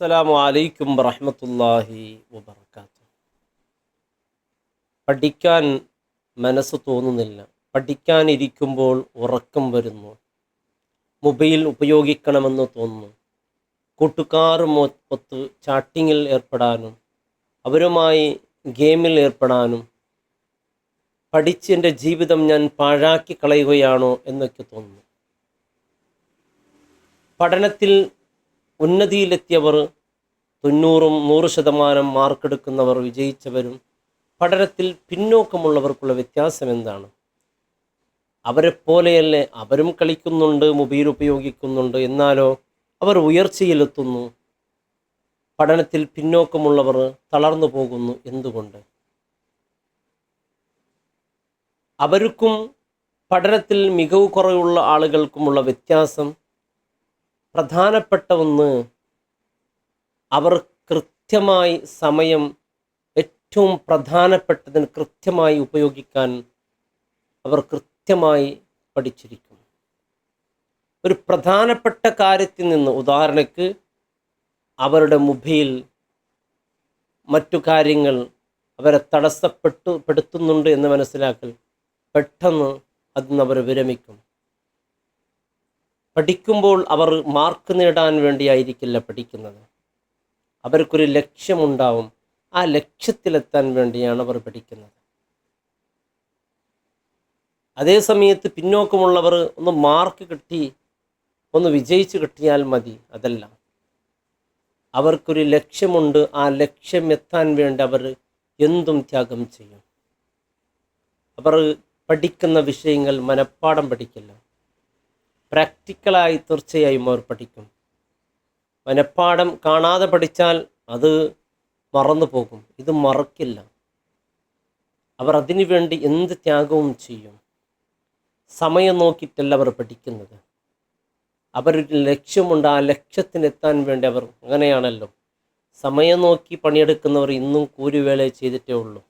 അസ്സലാമു അലൈക്കും വറഹ്മത്തുള്ളാഹി വബറകാതുഹു. പഠിക്കാൻ മനസ്സ് തോന്നുന്നില്ല. പഠിക്കാനിരിക്കുമ്പോൾ ഉറക്കം വരുന്നു. മൊബൈൽ ഉപയോഗിക്കണമെന്ന് തോന്നുന്നു. കൂട്ടുകാരുമൊത്ത് ചാറ്റിങ്ങിൽ ഏർപ്പെടാനും അവരുമായി ഗെയിമിൽ ഏർപ്പെടാനും പഠിച്ച് എൻ്റെ ജീവിതം ഞാൻ പാഴാക്കി കളയുകയാണോ എന്നൊക്കെ തോന്നുന്നു. പഠനത്തിൽ ഉന്നതിയിലെത്തിയവർ 90-100% മാർക്കെടുക്കുന്നവർ വിജയിച്ചവരും പഠനത്തിൽ പിന്നോക്കമുള്ളവർക്കുള്ള വ്യത്യാസം എന്താണ്? അവരെപ്പോലെയല്ലേ അവരും കളിക്കുന്നുണ്ട്, മൊബൈൽ ഉപയോഗിക്കുന്നുണ്ട്, എന്നാലോ അവർ ഉയർച്ചയിലെത്തുന്നു. പഠനത്തിൽ പിന്നോക്കമുള്ളവർ തളർന്നു പോകുന്നു. എന്തുകൊണ്ട്? അവർക്കും പഠനത്തിൽ മികവ് കുറവുള്ള ആളുകൾക്കുമുള്ള വ്യത്യാസം പ്രധാനപ്പെട്ട ഒന്ന്, അവർ കൃത്യമായി സമയം ഏറ്റവും പ്രധാനപ്പെട്ടതിന് കൃത്യമായി ഉപയോഗിക്കാൻ അവർ കൃത്യമായി പഠിച്ചിരിക്കും. ഒരു പ്രധാനപ്പെട്ട കാര്യത്തിൽ നിന്ന്, ഉദാഹരണക്ക് അവരുടെ മൊബൈൽ മറ്റു കാര്യങ്ങൾ അവരെ തടസ്സപ്പെടുത്തുന്നുണ്ട് എന്ന് മനസ്സിലാക്കൽ, പെട്ടെന്ന് അതിൽ നിന്ന് അവർ വിരമിക്കും. പഠിക്കുമ്പോൾ അവർ മാർക്ക് നേടാൻ വേണ്ടിയായിരിക്കില്ല പഠിക്കുന്നത്. അവർക്കൊരു ലക്ഷ്യമുണ്ടാവും. ആ ലക്ഷ്യത്തിലെത്താൻ വേണ്ടിയാണ് അവർ പഠിക്കുന്നത്. അതേ സമയത്ത് പിന്നോക്കമുള്ളവർ ഒന്ന് മാർക്ക് കിട്ടി, ഒന്ന് വിജയിച്ച് കിട്ടിയാൽ മതി. അതല്ല, അവർക്കൊരു ലക്ഷ്യമുണ്ട്. ആ ലക്ഷ്യം എത്താൻ വേണ്ടി അവർ എന്തും ത്യാഗം ചെയ്യും. അവർ പഠിക്കുന്ന വിഷയങ്ങൾ മനഃപ്പാഠം പഠിക്കില്ല, പ്രാക്ടിക്കലായി തീർച്ചയായും അവർ പഠിക്കും. മനഃപ്പാഠം കാണാതെ പഠിച്ചാൽ അത് മറന്നു പോകും. ഇത് മറക്കില്ല. അവർ അതിനു വേണ്ടി എന്ത് ത്യാഗവും ചെയ്യും. സമയം നോക്കിയിട്ടല്ല അവർ പഠിക്കുന്നത്. അവരൊരു ലക്ഷ്യമുണ്ട്. ആ ലക്ഷ്യത്തിനെത്താൻ വേണ്ടി അവർ, അങ്ങനെയാണല്ലോ, സമയം നോക്കി പണിയെടുക്കുന്നവർ ഇന്നും കൂലിവേല ചെയ്തിട്ടേ ഉള്ളൂ.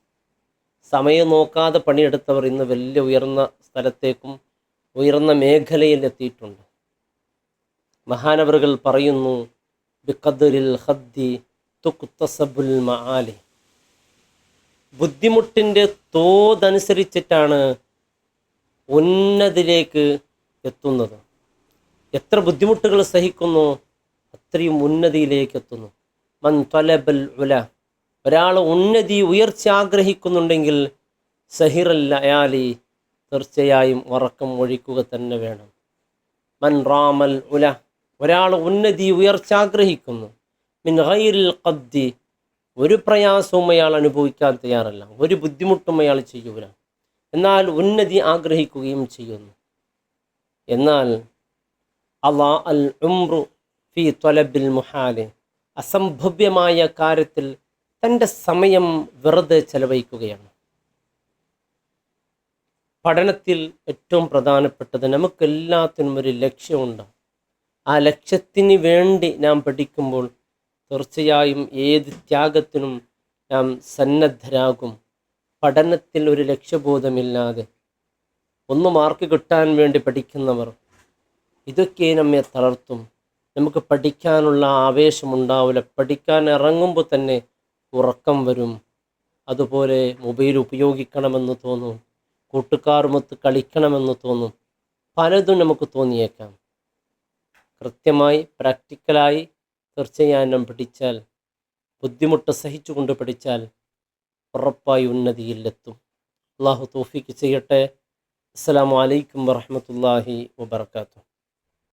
സമയം നോക്കാതെ പണിയെടുത്തവർ ഇന്ന് വലിയ ഉയർന്ന സ്ഥലത്തേക്കും ഉയർന്ന മേഖലയിൽ എത്തിയിട്ടുണ്ട്. മഹാനവറുകൾ പറയുന്നു, ബിഖദ്രിൽ ഖദ്ദി തുക്തസബുൽ മആലി. ബുദ്ധിമുട്ടിൻ്റെ തോതനുസരിച്ചിട്ടാണ് ഉന്നതിലേക്ക് എത്തുന്നത്. എത്ര ബുദ്ധിമുട്ടുകൾ സഹിക്കുന്നു അത്രയും ഉന്നതിയിലേക്ക് എത്തുന്നു. മൻ ത്വലബൽ ഉല, ഒരാൾ ഉന്നതി ഉയർച്ച ആഗ്രഹിക്കുന്നുണ്ടെങ്കിൽ സഹിറൽ ലയാലി, തീർച്ചയായും ഉറക്കം ഒഴിക്കുക തന്നെ വേണം. മൻ റാമൽ ഉല, ഒരാൾ ഉന്നതി ഉയർച്ച ആഗ്രഹിക്കുന്നു, മിൻ ഗൈറിൽ ഖദ്ദി, ഒരു പ്രയാസവും അയാൾ അനുഭവിക്കാൻ തയ്യാറല്ല, ഒരു ബുദ്ധിമുട്ടും അയാൾ ചെയ്യൂല, എന്നാൽ ഉന്നതി ആഗ്രഹിക്കുകയും ചെയ്യുന്നു. എന്നാൽ അള്ളാ അൽ ഉംറു ഫി ത്വലബിൽ മുഹാലി, അസംഭവ്യമായ കാര്യത്തിൽ തൻ്റെ സമയം വെറുതെ ചെലവഴിക്കുകയാണ്. പഠനത്തിൽ ഏറ്റവും പ്രധാനപ്പെട്ടത്, നമുക്കെല്ലാത്തിനും ഒരു ലക്ഷ്യമുണ്ട്. ആ ലക്ഷ്യത്തിന് വേണ്ടി നാം പഠിക്കുമ്പോൾ തീർച്ചയായും ഏത് ത്യാഗത്തിനും നാം സന്നദ്ധരാകും. പഠനത്തിൽ ഒരു ലക്ഷ്യബോധമില്ലാതെ ഒന്ന് മാർക്ക് കിട്ടാൻ വേണ്ടി പഠിക്കുന്നവർ, ഇതൊക്കെ നമ്മെ തളർത്തും. നമുക്ക് പഠിക്കാനുള്ള ആവേശമുണ്ടാവില്ല. പഠിക്കാൻ ഇറങ്ങുമ്പോൾ തന്നെ ഉറക്കം വരും. അതുപോലെ മൊബൈൽ ഉപയോഗിക്കണമെന്ന് തോന്നും, കൂട്ടുകാരുമൊത്ത് കളിക്കണമെന്ന് തോന്നും, പലതും നമുക്ക് തോന്നിയേക്കാം. കൃത്യമായി പ്രാക്ടിക്കലായി തീർച്ചയായും പഠിച്ചാൽ, ബുദ്ധിമുട്ട് സഹിച്ചുകൊണ്ട് പഠിച്ചാൽ ഉറപ്പായി ഉന്നതിയിലെത്തും. അള്ളാഹു തൗഫീഖ് ചെയ്യട്ടെ. അസ്സലാമു അലൈക്കും വറഹ്മത്തുള്ളാഹി വബറകാതുഹു.